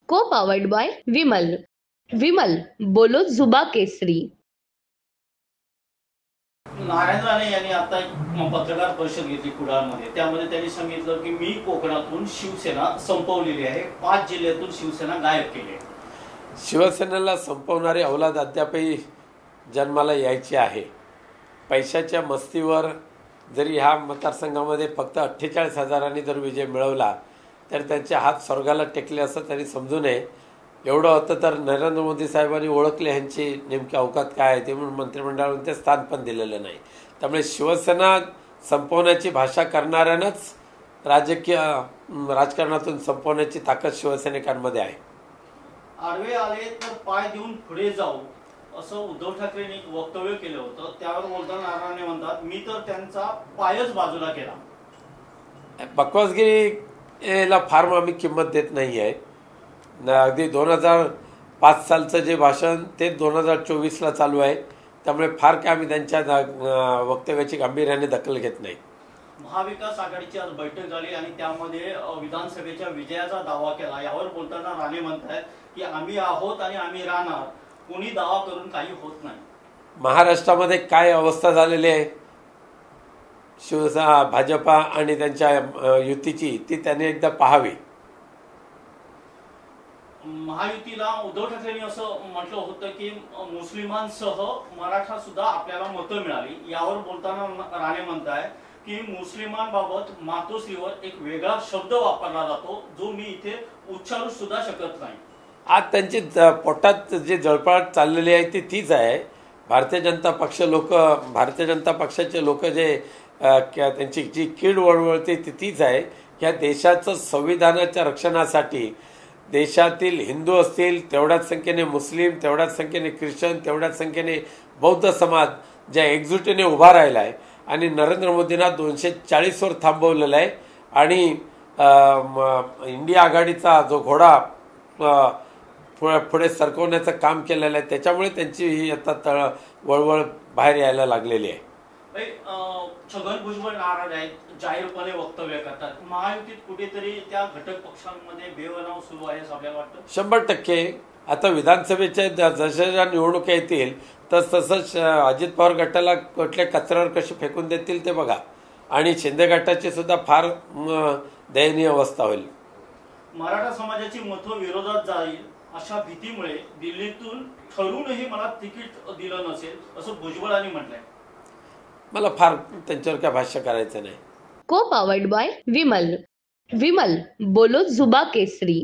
को powered by Vimal. Vimal बोलो जुबा केसरी. नारायण राणे यांनी आता एक पत्रकार परिषद घेतली कुडाळमध्ये. त्यामध्ये त्यांनी सांगितलं की मी कोकणातून शिवसेना संपवलेली आहे, 5 जिल्ह्यातून शिवसेना गायब केली आहे. शिवसेनेला संपवणारी औलाद अद्यापही जन्माला यायची आहे. पैशाच्या मस्तीवर जरी ह्या मतदारसंघामध्ये फक्त 48,000 जर विजय मिळवला तर त्यांचे हात स्वर्गाला टेकले असं त्यांनी समजू नये. एवढं होतं तर नरेंद्र मोदी साहेबांनी ओळखले ह्यांची नेमकी अवकात काय आहे ते, म्हणून मंत्रिमंडळाने ते स्थान पण दिलेलं नाही. त्यामुळे शिवसेना संपवण्याची भाषा करणाऱ्यांनाच राजकारणातून संपवण्याची ताकद शिवसैनिकांमध्ये आहे. आडवे आले तर पाय देऊन पुढे जाऊ असं उद्धव ठाकरेंनी एक वक्तव्य केलं होतं. त्यावर बोलताना नारायण राणे म्हणतात मी तर त्यांचा पायच बाजूला केला. बकवासगिरीला फार आम्ही किंमत देत नाही आहे. अगदी 2005 सालचं जे भाषण ते 2024ला चालू आहे. त्यामुळे फार काय आम्ही त्यांच्या वक्तव्याची गांभीर्याने दखल घेत नाही. महाविकास आघाडीची आज बैठक झाली आणि त्यामध्ये विधानसभेच्या विजयाचा दावा केला. यावर बोलताना राणे म्हणतात की आम्ही आहोत आणि आम्ही राहणार, कोणी दावा करून काही होत नाही. महाराष्ट्रामध्ये काय अवस्था झालेली आहे शिवसेना भाजपा आणि त्यांच्या युतीची ती त्यांनी एकदा पाहावी. महायुतीला उद्धव ठाकरेंनी असं म्हटलं होतं की मुस्लिमांसह मराठा सुद्धा आपल्याला मतं मिळाली. यावर बोलताना राणे म्हणताय की मुस्लिमांबाबत मातोश्रीवर एक वेगळा शब्द वापरला जातो जो मी इथे उच्चारू सुद्धा शकत नाही. आज त्यांची पोटात जे जळफळाट चाललेली आहे ती तीच आहे. भारतीय जनता पक्षाचे लोक जे त्यांची जी कीड वळवळते ती तीच आहे. या देशाचं संविधानाच्या रक्षणासाठी देशातील हिंदू असतील, तेवढ्याच संख्येने मुस्लिम, तेवढ्याच संख्येने ख्रिश्चन, तेवढ्याच संख्येने बौद्ध समाज ज्या एकजुटीने उभा राहिला आहे आणि नरेंद्र मोदींना 240वर थांबवलेलं आहे आणि इंडिया आघाडीचा जो घोडा पुढे सरकवण्याचं काम केलेलं आहे त्याच्यामुळे त्यांची ही आता वळवळ बाहेर यायला लागलेली आहे. छगन भुजबळ नाराज आहेत, जाहीरपणे वक्तव्य करतात. महायुतीत कुठेतरी त्या घटक पक्षांमध्ये बेवनाव सुरू आहे असं आपल्याला वाटतं. 100% आता विधानसभेच्या जशा निवडणुका येतील तसंच अजित पवार गटाला कुठल्या कचऱ्यावर कशी फेकून देतील ते बघा. आणि शिंदे गटाची सुद्धा फार दयनीय अवस्था होईल. मराठा समाजाची मतं विरोधात जाईल अशा भीतीमुळे दिल्लीतून ठरूनही मला तिकीट दिलं नसेल असं भुजबळांनी म्हटलंय. मला फार त्यांच्यावर काय भाष्य करायचं नाही. को पावर्ड बाय विमल. विमल बोलो जुबा केसरी.